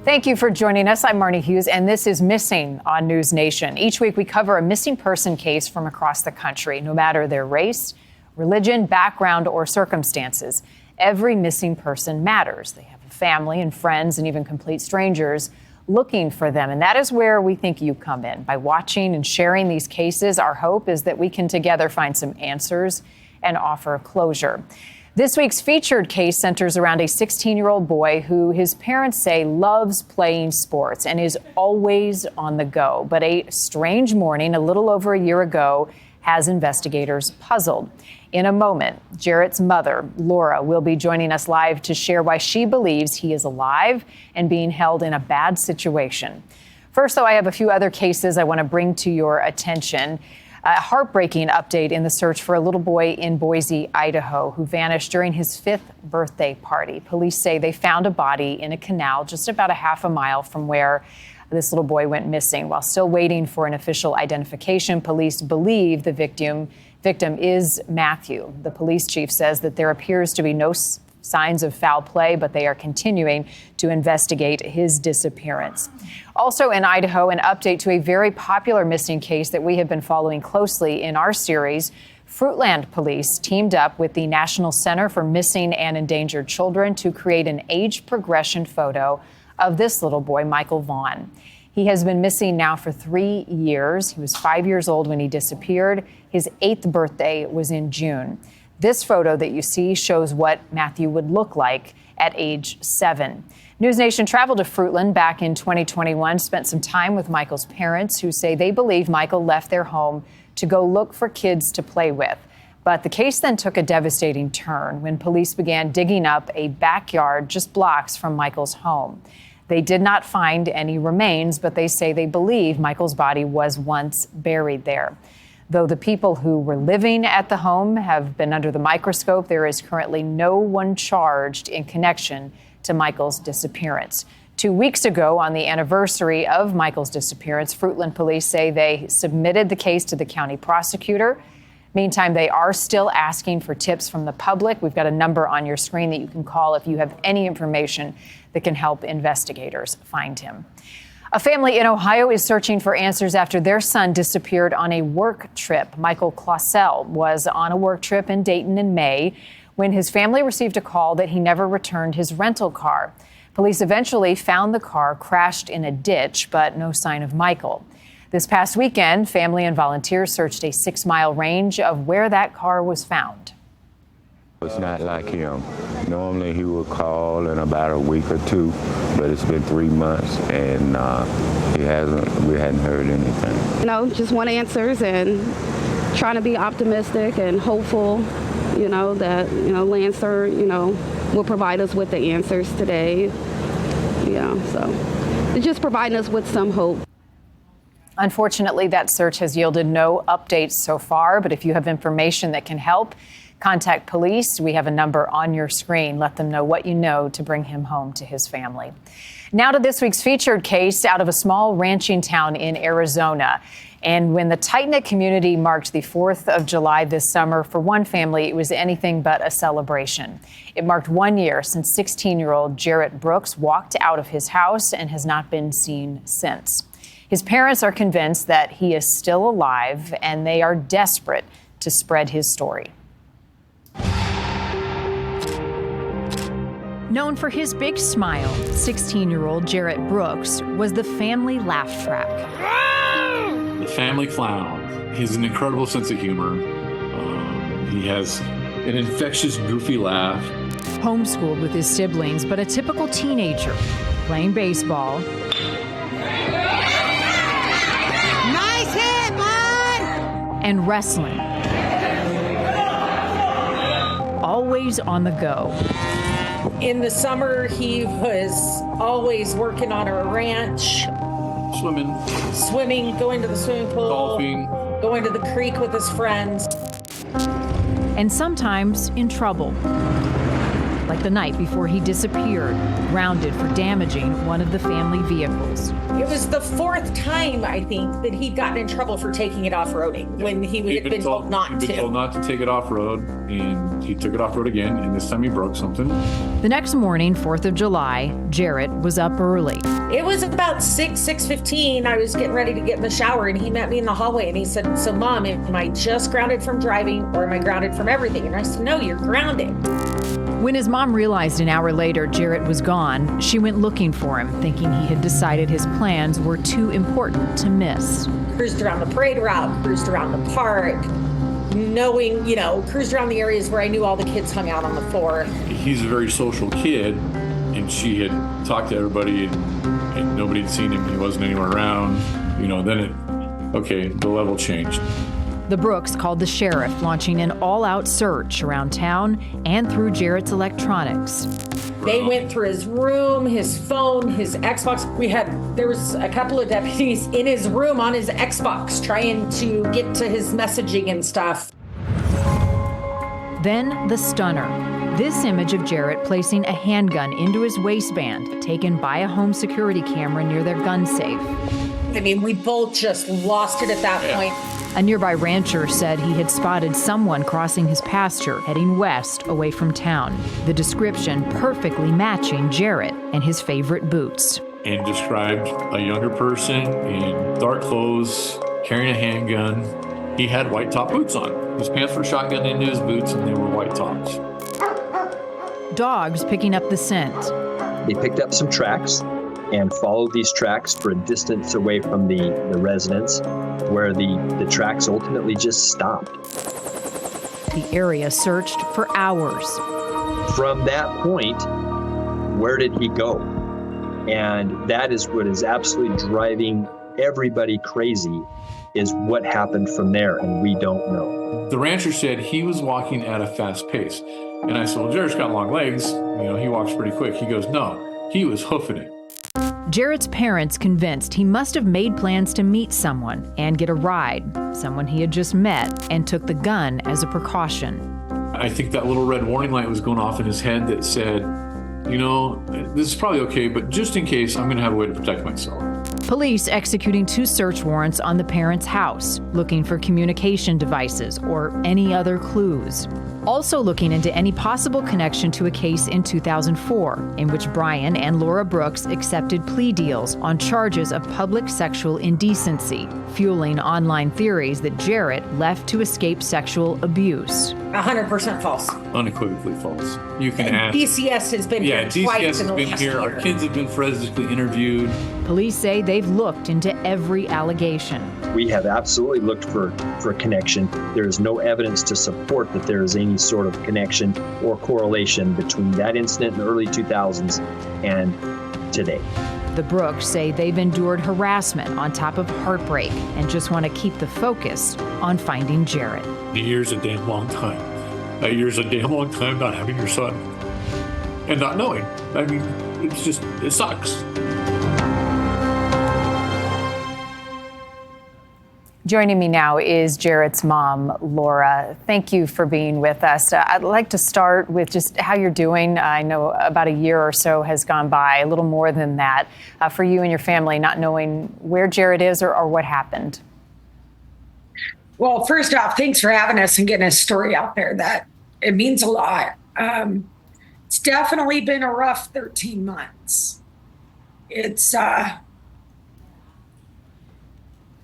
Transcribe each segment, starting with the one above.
Thank you for joining us. I'm Marni Hughes, and this is Missing on NewsNation. Each week, we cover a missing person case from across the country, no matter their race, religion, background, or circumstances. Every missing person matters. They have a family and friends and even complete strangers looking for them. And that is where we think you come in. By watching and sharing these cases, our hope is that we can together find some answers and offer closure. This week's featured case centers around a 16-year-old boy who his parents say loves playing sports and is always on the go. But a strange morning a little over a year ago has investigators puzzled. In a moment, Jarrett's mother, Laura, will be joining us live to share why she believes he is alive and being held in a bad situation. First, though, I have a few other cases I want to bring to your attention. A heartbreaking update in the search for a little boy in Boise, Idaho, who vanished during his 5th birthday party. Police say they found a body in a canal just about a half a mile from where this little boy went missing. While still waiting for an official identification, police believe the victim is Matthew. The police chief says that there appears to be no signs of foul play, but they are continuing to investigate his disappearance. Also in Idaho, an update to a very popular missing case that we have been following closely in our series. Fruitland police teamed up with the National Center for Missing and Endangered Children to create an age progression photo of this little boy, Michael Vaughn. He has been missing now for 3 years. He was 5 years old when he disappeared. His 8th birthday was in June. This photo that you see shows what Matthew would look like at age 7. NewsNation traveled to Fruitland back in 2021, spent some time with Michael's parents, who say they believe Michael left their home to go look for kids to play with. But the case then took a devastating turn when police began digging up a backyard just blocks from Michael's home. They did not find any remains, but they say they believe Michael's body was once buried there. Though the people who were living at the home have been under the microscope, there is currently no one charged in connection to Michael's disappearance. 2 weeks ago, on the anniversary of Michael's disappearance, Fruitland police say they submitted the case to the county prosecutor. Meantime, they are still asking for tips from the public. We've got a number on your screen that you can call if you have any information that can help investigators find him. A family in Ohio is searching for answers after their son disappeared on a work trip. Michael Clausell was on a work trip in Dayton in May when his family received a call that he never returned his rental car. Police eventually found the car crashed in a ditch, but no sign of Michael. This past weekend, family and volunteers searched a 6-mile range of where that car was found. It's not like him. Normally he would call in about a week or two, but it's been 3 months and we hadn't heard anything. You know, just want answers and trying to be optimistic and hopeful, that, Lancer, will provide us with the answers today. Yeah, so it's just providing us with some hope. Unfortunately, that search has yielded no updates so far, but if you have information that can help, contact police. We have a number on your screen. Let them know what you know to bring him home to his family. Now to this week's featured case out of a small ranching town in Arizona. And when the tight-knit community marked the 4th of July this summer, for one family, it was anything but a celebration. It marked 1 year since 16-year-old Jarrett Brooks walked out of his house and has not been seen since. His parents are convinced that he is still alive, and they are desperate to spread his story. Known for his big smile, 16-year-old Jarrett Brooks was the family laugh track. The family clown. He has an incredible sense of humor. He has an infectious, goofy laugh. Homeschooled with his siblings, but a typical teenager, playing baseball. Nice hit, bud! And wrestling. Always on the go. In the summer, he was always working on a ranch. Swimming, going to the swimming pool. Golfing. Going to the creek with his friends. And sometimes in trouble. like the night before he disappeared, grounded for damaging one of the family vehicles. It was the fourth time, I think, that he'd gotten in trouble for taking it off-roading when he had been told not to. He'd been told not to take it off-road, and he took it off-road again, and this time he broke something. The next morning, 4th of July, Jarrett was up early. It was about 6:15. I was getting ready to get in the shower, and he met me in the hallway, and he said, "So, Mom, am I just grounded from driving, or am I grounded from everything?" And I said, "No, you're grounded." When his mom realized an hour later Jarrett was gone, she went looking for him, thinking he had decided his plans were too important to miss. Cruised around the parade route, cruised around the park, knowing, cruised around the areas where I knew all the kids hung out on the floor. He's a very social kid, and she had talked to everybody, and nobody had seen him. He wasn't anywhere around. The level changed. The Brooks called the sheriff, launching an all-out search around town and through Jarrett's electronics. They went through his room, his phone, his Xbox. There was a couple of deputies in his room on his Xbox trying to get to his messaging and stuff. Then the stunner. This image of Jarrett placing a handgun into his waistband, taken by a home security camera near their gun safe. We both just lost it at that point. A nearby rancher said he had spotted someone crossing his pasture, heading west away from town. The description perfectly matching Jarrett and his favorite boots. And described a younger person in dark clothes, carrying a handgun. He had white top boots on. His pants were shotgunned into his boots, and they were white tops. Dogs picking up the scent. They picked up some tracks and followed these tracks for a distance away from the residence, where the tracks ultimately just stopped. The area searched for hours. From that point, where did he go? And that is what is absolutely driving everybody crazy, is what happened from there, and we don't know. The rancher said he was walking at a fast pace. And I said, well, Jarrett's got long legs. He walks pretty quick. He goes, no, he was hoofing it. Jarrett's parents convinced he must have made plans to meet someone and get a ride, someone he had just met, and took the gun as a precaution. I think that little red warning light was going off in his head that said, this is probably okay, but just in case, I'm going to have a way to protect myself. Police executing 2 search warrants on the parents' house, looking for communication devices or any other clues. Also looking into any possible connection to a case in 2004, in which Brian and Laura Brooks accepted plea deals on charges of public sexual indecency, fueling online theories that Jarrett left to escape sexual abuse. 100% false. Unequivocally false. You can ask. DCS has been here DCS twice in the has been last here. year. Our kids have been forensically interviewed. Police say they've looked into every allegation. We have absolutely looked for a connection. There is no evidence to support that there is any sort of connection or correlation between that incident in the early 2000s and today. The Brooks say they've endured harassment on top of heartbreak and just want to keep the focus on finding Jarrett. A year's a damn long time. A year's a damn long time not having your son and not knowing. It sucks. Joining me now is Jarrett's mom, Laura. Thank you for being with us. I'd like to start with just how you're doing. I know about a year or so has gone by, a little more than that, for you and your family, not knowing where Jarrett is or what happened. Well, first off, thanks for having us and getting a story out there. That it means a lot. It's definitely been a rough 13 months. It's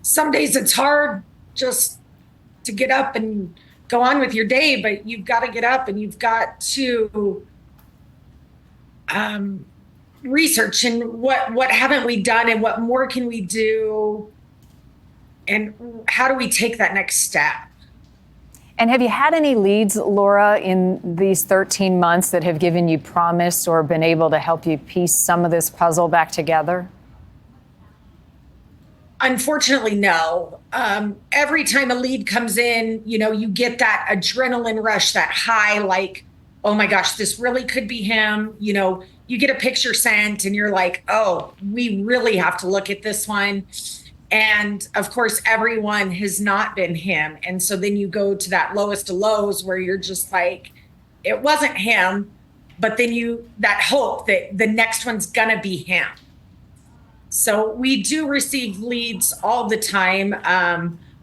some days it's hard just to get up and go on with your day, but you've got to get up and you've got to research and what haven't we done and what more can we do and how do we take that next step? And have you had any leads, Laura, in these 13 months that have given you promise or been able to help you piece some of this puzzle back together? Unfortunately, no. Every time a lead comes in, you get that adrenaline rush, that high, like, oh my gosh, this really could be him. You get a picture sent and you're like, oh, we really have to look at this one. And of course, everyone has not been him. And so then you go to that lowest of lows where you're just like, it wasn't him. but then that hope that the next one's gonna be him. So we do receive leads all the time.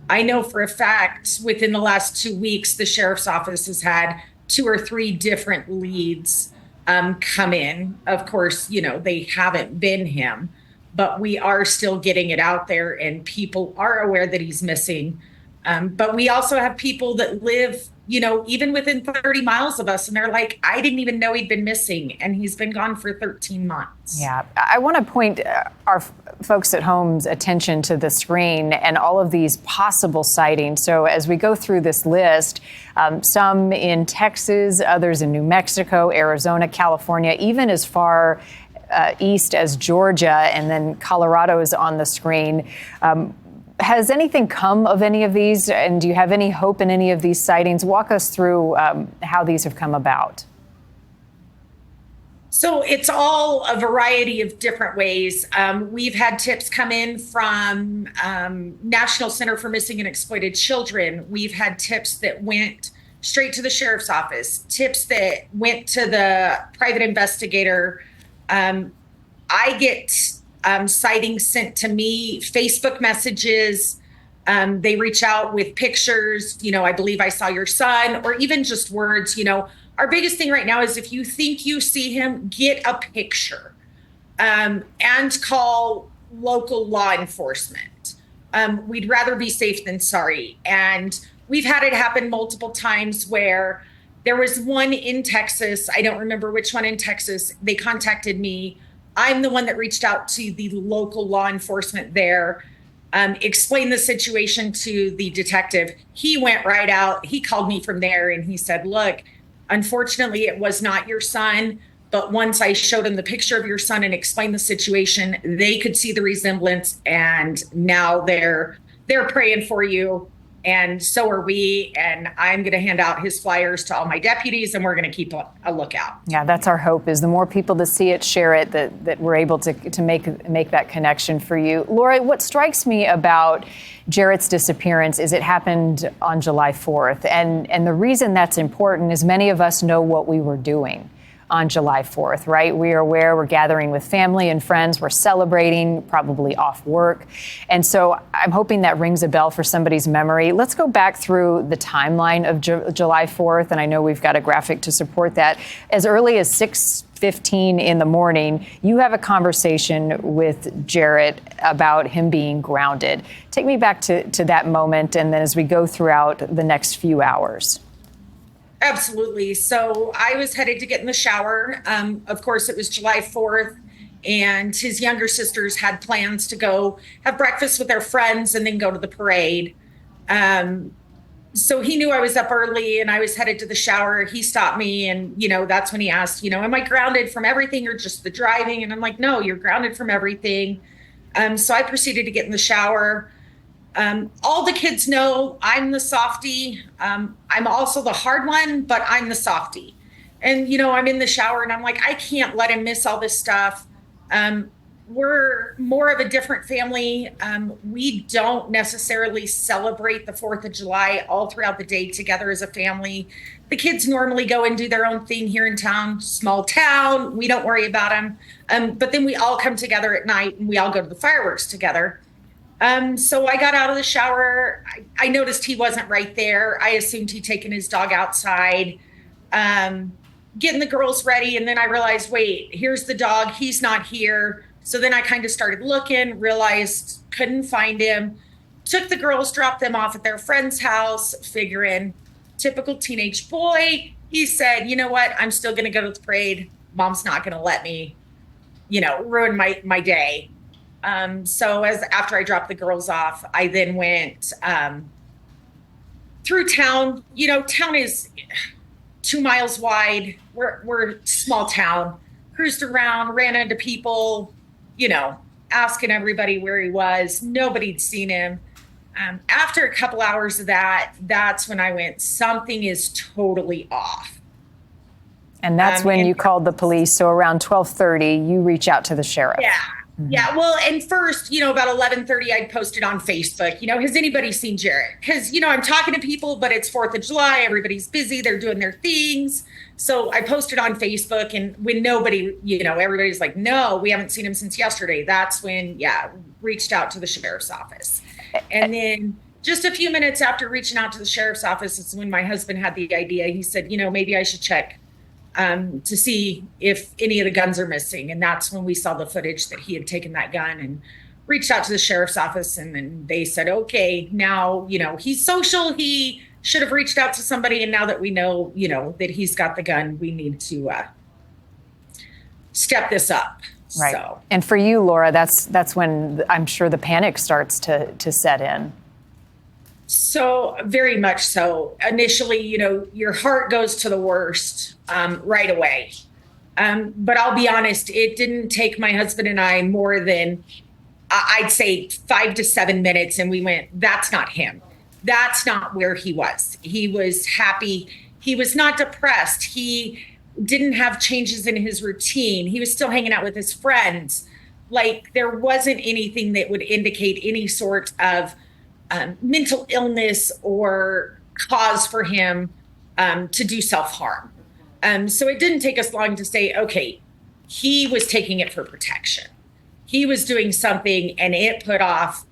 I know for a fact within the last 2 weeks, the sheriff's office has had 2 or 3 different leads come in. Of course, they haven't been him, but we are still getting it out there and people are aware that he's missing. But we also have people that live, even within 30 miles of us, and they're like, I didn't even know he'd been missing, and he's been gone for 13 months. Yeah, I want to point our folks at home's attention to the screen and all of these possible sightings. So as we go through this list, some in Texas, others in New Mexico, Arizona, California, even as far east as Georgia, and then Colorado is on the screen. Has anything come of any of these, and do you have any hope in any of these sightings? Walk us through how these have come about. So it's all a variety of different ways. We've had tips come in from National Center for Missing and Exploited Children. We've had tips that went straight to the sheriff's office, tips that went to the private investigator. I get sightings sent to me, Facebook messages. They reach out with pictures. I believe I saw your son, or even just words. Our biggest thing right now is if you think you see him, get a picture and call local law enforcement. We'd rather be safe than sorry. And we've had it happen multiple times where there was one in Texas. I don't remember which one in Texas. They contacted me. I'm the one that reached out to the local law enforcement there, explained the situation to the detective. He went right out. He called me from there and he said, look, unfortunately, it was not your son. But once I showed him the picture of your son and explained the situation, they could see the resemblance. And now they're praying for you. And so are we. And I'm going to hand out his flyers to all my deputies, and we're going to keep a lookout. Yeah, that's our hope, is the more people that see it, share it, that we're able to make that connection for you. Laura, what strikes me about Jarrett's disappearance is it happened on July 4th. And the reason that's important is many of us know what we were doing on July 4th, right? We are aware we're gathering with family and friends. We're celebrating, probably off work. And so I'm hoping that rings a bell for somebody's memory. Let's go back through the timeline of July 4th. And I know we've got a graphic to support that. As early as 6:15 in the morning, you have a conversation with Jarrett about him being grounded. Take me back to that moment, and then as we go throughout the next few hours. Absolutely. So I was headed to get in the shower. Of course, it was July 4th, and his younger sisters had plans to go have breakfast with their friends and then go to the parade. So he knew I was up early and I was headed to the shower. He stopped me, and, that's when he asked, am I grounded from everything or just the driving? And I'm like, no, you're grounded from everything. So I proceeded to get in the shower. All the kids know I'm the softie. I'm also the hard one, but I'm the softie. And, I'm in the shower and I'm like, I can't let him miss all this stuff. We're more of a different family. We don't necessarily celebrate the 4th of July all throughout the day together as a family. The kids normally go and do their own thing here in town, small town. We don't worry about them. But then we all come together at night and we all go to the fireworks together. So I got out of the shower. I noticed he wasn't right there. I assumed he'd taken his dog outside, getting the girls ready. And then I realized, wait, here's the dog. He's not here. So then I kind of started looking, realized couldn't find him, took the girls, dropped them off at their friend's house, figuring typical teenage boy. He said, you know what? I'm still going to go to the parade. Mom's not going to let me, ruin my day. So after I dropped the girls off, I then went through town. Town is 2 miles wide. We're a small town. Cruised around, ran into people, asking everybody where he was. Nobody'd seen him. After a couple hours of that, that's when I went, something is totally off. And that's when you called the police. So around 12:30, you reach out to the sheriff. Yeah. Yeah, well, and first, about 11:30, I posted on Facebook, has anybody seen Jarrett? Because, I'm talking to people, but it's 4th of July. Everybody's busy. They're doing their things. So I posted on Facebook, and when nobody, everybody's like, no, we haven't seen him since yesterday. That's when, reached out to the sheriff's office. And then just a few minutes after reaching out to the sheriff's office is when my husband had the idea. He said, maybe I should check to see if any of the guns are missing. And that's when we saw the footage that he had taken that gun, and reached out to the sheriff's office. And then they said, okay, now, he's social. He should have reached out to somebody. And now that we know, that he's got the gun, we need to step this up. Right. So. And for you, Laura, that's when I'm sure the panic starts to set in. So very much so. Initially, your heart goes to the worst right away. But I'll be honest, it didn't take my husband and I more than, I'd say 5 to 7 minutes. And we went, that's not him. That's not where he was. He was happy. He was not depressed. He didn't have changes in his routine. He was still hanging out with his friends. Like, there wasn't anything that would indicate any sort of mental illness or cause for him to do self-harm. So it didn't take us long to say, okay, he was taking it for protection. He was doing something, and it put off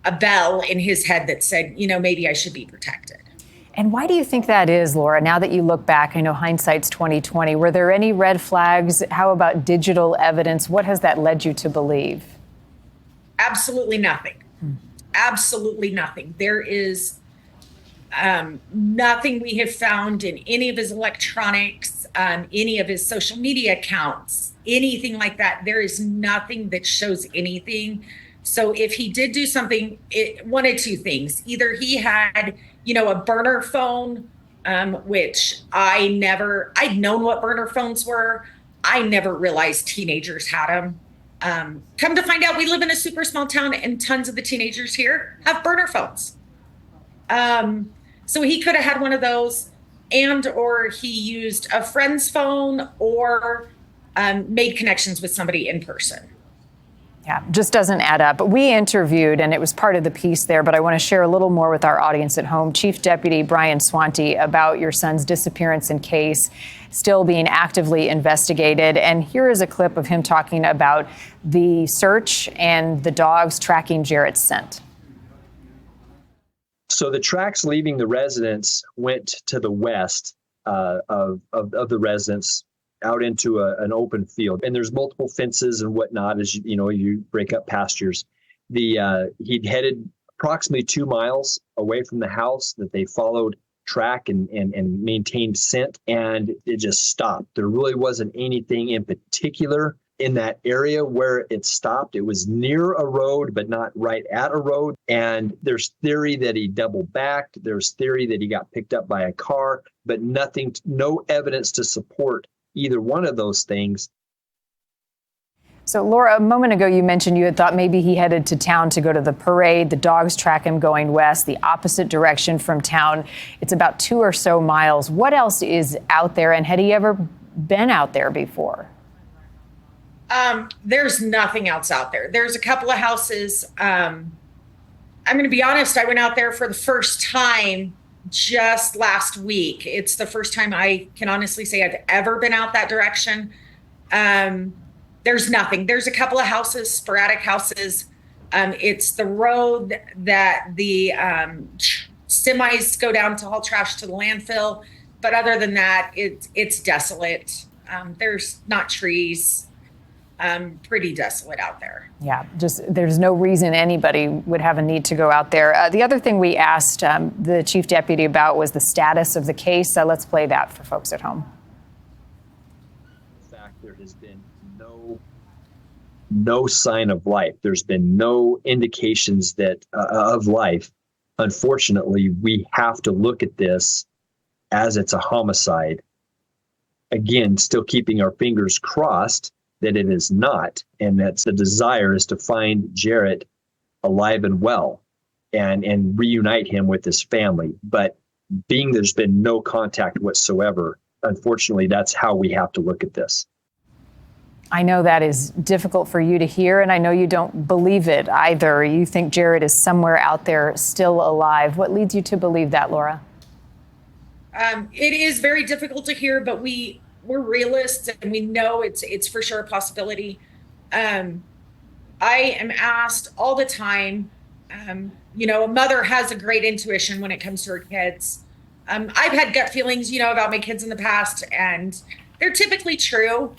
a bell in his head that said, maybe I should be protected. And why do you think that is, Laura? Now that you look back, I know hindsight's 20/20. Were there any red flags? How about digital evidence? What has that led you to believe? Absolutely nothing. Absolutely nothing. There is nothing we have found in any of his electronics, any of his social media accounts, anything like that. There is nothing that shows anything. So if he did do something, one of two things. Either he had, a burner phone, which I'd known what burner phones were. I never realized teenagers had them. Come to find out, we live in a super small town, and tons of the teenagers here have burner phones. So he could have had one of those, or he used a friend's phone, or made connections with somebody in person. Yeah, just doesn't add up. We interviewed, and it was part of the piece there, but I want to share a little more with our audience at home, Chief Deputy Brian Swanty, about your son's disappearance and case still being actively investigated. And here is a clip of him talking about the search and the dogs tracking Jarrett's scent. So the tracks leaving the residence went to the west of the residence, out into an open field, and there's multiple fences and whatnot as you break up pastures. He'd headed approximately 2 miles away from the house that they followed track and maintained scent, and it just stopped. There really wasn't anything in particular in that area where it stopped. It was near a road, but not right at a road. And there's theory that he double backed. There's theory that he got picked up by a car, but no evidence to support either one of those things. So, Laura, a moment ago, you mentioned you had thought maybe he headed to town to go to the parade. The dogs track him going west, the opposite direction from town. It's about 2 or so miles. What else is out there, and had he ever been out there before? There's nothing else out there. There's a couple of houses. I'm going to be honest, I went out there for the first time just last week. It's the first time I can honestly say I've ever been out that direction. There's nothing. There's a couple of houses, sporadic houses. It's the road that the semis go down to haul trash to the landfill. But other than that, it's desolate. There's not trees. Pretty desolate out there. Yeah, just there's no reason anybody would have a need to go out there. The other thing we asked the chief deputy about was the status of the case. Let's play that for folks at home. In fact, there has been no sign of life. There's been no indications that of life. Unfortunately, we have to look at this as it's a homicide. Again, still keeping our fingers crossed that it is not, and that's the desire is to find Jarrett alive and well and reunite him with his family. But being there's been no contact whatsoever, unfortunately, that's how we have to look at this. I know that is difficult for you to hear, and I know you don't believe it either. You think Jarrett is somewhere out there still alive. What leads you to believe that, Laura? It is very difficult to hear, but we're realists and we know it's for sure a possibility. I am asked all the time. A mother has a great intuition when it comes to her kids. I've had gut feelings, about my kids in the past, and they're typically true.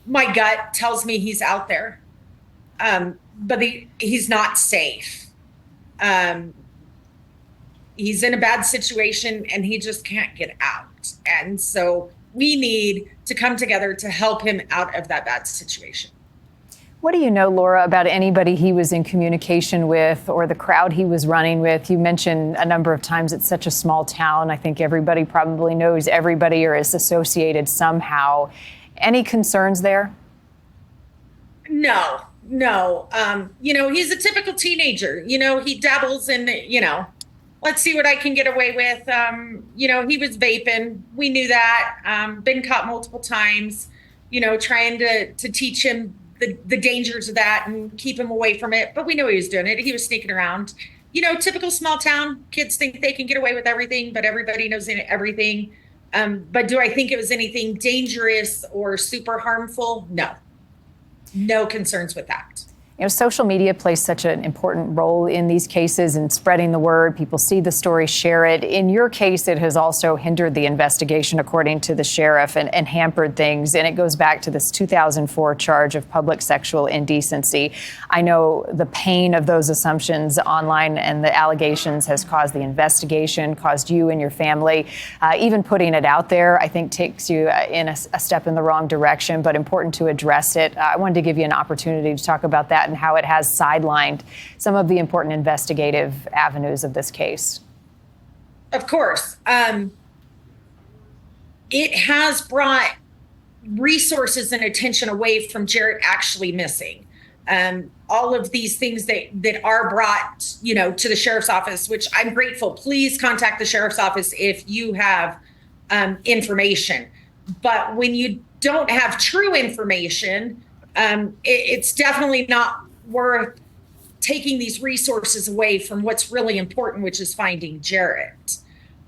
My gut tells me he's out there, but he's not safe. He's in a bad situation and he just can't get out. And so we need to come together to help him out of that bad situation. What do you know, Laura, about anybody he was in communication with or the crowd he was running with? You mentioned a number of times it's such a small town. I think everybody probably knows everybody or is associated somehow. Any concerns there? No. He's a typical teenager. He dabbles in, let's see what I can get away with. He was vaping. We knew that. Been caught multiple times, trying to teach him the dangers of that and keep him away from it. But we knew he was doing it. He was sneaking around. Typical small town. Kids think they can get away with everything, but everybody knows everything. But do I think it was anything dangerous or super harmful? No. No concerns with that. Social media plays such an important role in these cases and spreading the word. People see the story, share it. In your case, it has also hindered the investigation, according to the sheriff, and hampered things. And it goes back to this 2004 charge of public sexual indecency. I know the pain of those assumptions online and the allegations has caused the investigation, caused you and your family. Even putting it out there, I think, takes you in a step in the wrong direction, but important to address it. I wanted to give you an opportunity to talk about that and how it has sidelined some of the important investigative avenues of this case. Of course. It has brought resources and attention away from Jarrett actually missing. All of these things that are brought, to the sheriff's office, which I'm grateful. Please contact the sheriff's office if you have information. But when you don't have true information, it's definitely not worth taking these resources away from what's really important, which is finding Jarrett.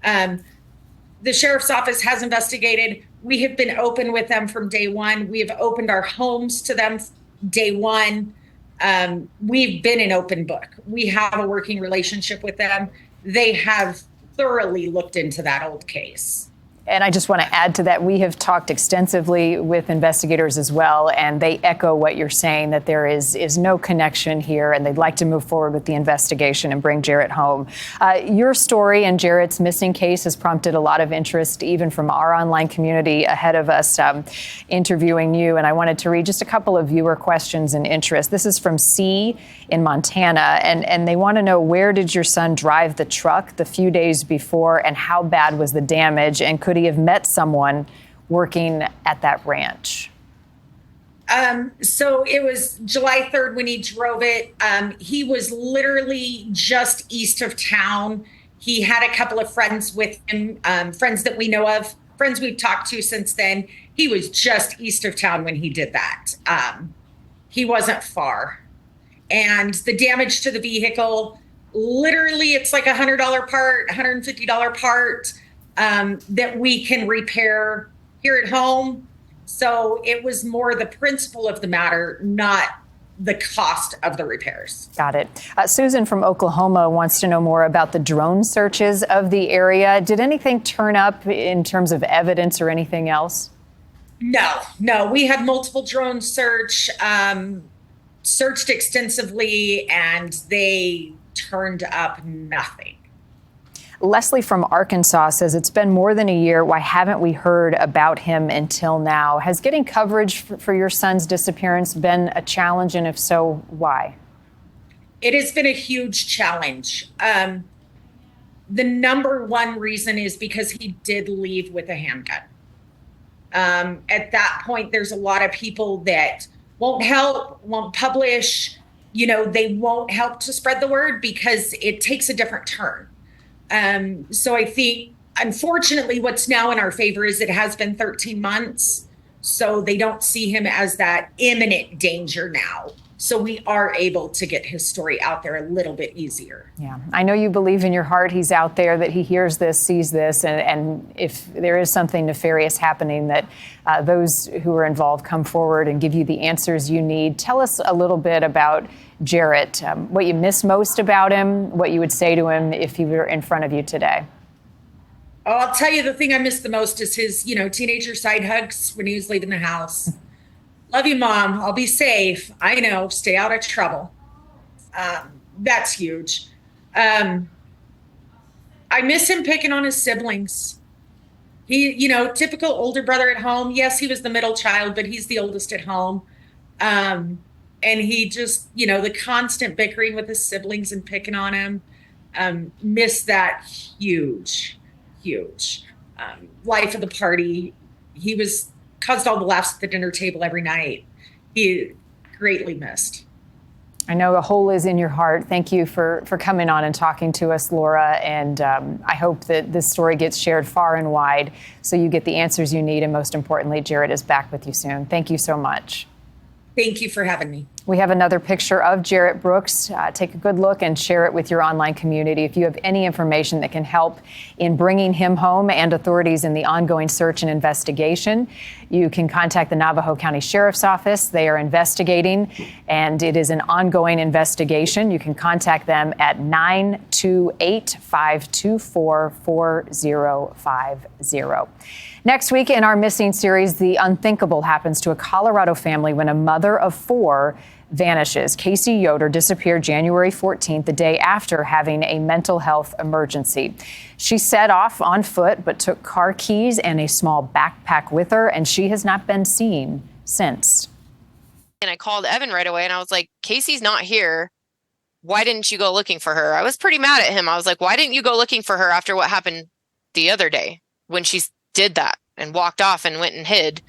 The sheriff's office has investigated. We have been open with them from day one. We have opened our homes to them day one. We've been an open book. We have a working relationship with them. They have thoroughly looked into that old case. And I just want to add to that, we have talked extensively with investigators as well, and they echo what you're saying, that there is no connection here, and they'd like to move forward with the investigation and bring Jarrett home. Your story and Jarrett's missing case has prompted a lot of interest, even from our online community ahead of us interviewing you. And I wanted to read just a couple of viewer questions and interest. This is from C in Montana, and they want to know, where did your son drive the truck the few days before, and how bad was the damage, and could he have met someone working at that ranch? So it was July 3rd when he drove it. He was literally just east of town. He had a couple of friends with him, friends that we know of, friends we've talked to since then. He was just east of town when he did that. He wasn't far. And the damage to the vehicle, literally, it's like $100 part, $150 part. That we can repair here at home. So it was more the principle of the matter, not the cost of the repairs. Got it. Susan from Oklahoma wants to know more about the drone searches of the area. Did anything turn up in terms of evidence or anything else? No. We had multiple drone searched extensively, and they turned up nothing. Leslie from Arkansas says, it's been more than a year. Why haven't we heard about him until now? Has getting coverage for your son's disappearance been a challenge? And if so, why? It has been a huge challenge. The number one reason is because he did leave with a handgun. At that point, there's a lot of people that won't help, won't publish. They won't help to spread the word because it takes a different turn. So I think, unfortunately, what's now in our favor is it has been 13 months. So they don't see him as that imminent danger now. So we are able to get his story out there a little bit easier. Yeah, I know you believe in your heart he's out there, that he hears this, sees this, and if there is something nefarious happening, that those who are involved come forward and give you the answers you need. Tell us a little bit about Jarrett, what you miss most about him, what you would say to him if he were in front of you today. Oh, I'll tell you the thing I miss the most is his, teenager side hugs when he was leaving the house. Love you, Mom. I'll be safe. I know. Stay out of trouble. That's huge. I miss him picking on his siblings. He, typical older brother at home. Yes, he was the middle child, but he's the oldest at home. And he just, the constant bickering with his siblings and picking on him. Miss that huge. Life of the party. He caused all the laughs at the dinner table every night. He greatly missed. I know a hole is in your heart. Thank you for coming on and talking to us, Laura. And I hope that this story gets shared far and wide so you get the answers you need. And most importantly, Jarrett is back with you soon. Thank you so much. Thank you for having me. We have another picture of Jarrett Brooks. Take a good look and share it with your online community. If you have any information that can help in bringing him home and authorities in the ongoing search and investigation, you can contact the Navajo County Sheriff's Office. They are investigating, and it is an ongoing investigation. You can contact them at 928-524-4050. Next week in our Missing series, the unthinkable happens to a Colorado family when a mother of 4 vanishes. Casey Yoder disappeared January 14th, the day after having a mental health emergency. She set off on foot, but took car keys and a small backpack with her, and she has not been seen since. And I called Evan right away, and I was like, Casey's not here. Why didn't you go looking for her? I was pretty mad at him. I was like, why didn't you go looking for her after what happened the other day when she did that and walked off and went and hid?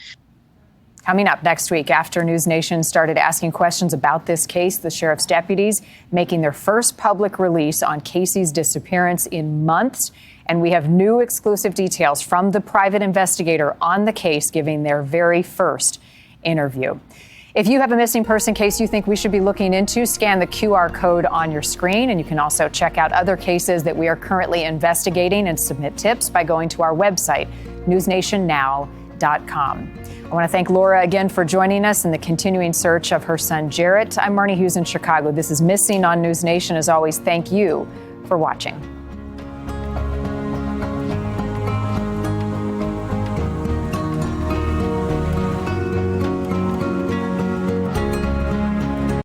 Coming up next week, after NewsNation started asking questions about this case, the sheriff's deputies making their first public release on Casey's disappearance in months. And we have new exclusive details from the private investigator on the case, giving their very first interview. If you have a missing person case you think we should be looking into, scan the QR code on your screen. And you can also check out other cases that we are currently investigating and submit tips by going to our website, newsnationnow.com. I want to thank Laura again for joining us in the continuing search of her son, Jarrett. I'm Marni Hughes in Chicago. This is Missing on NewsNation. As always, thank you for watching.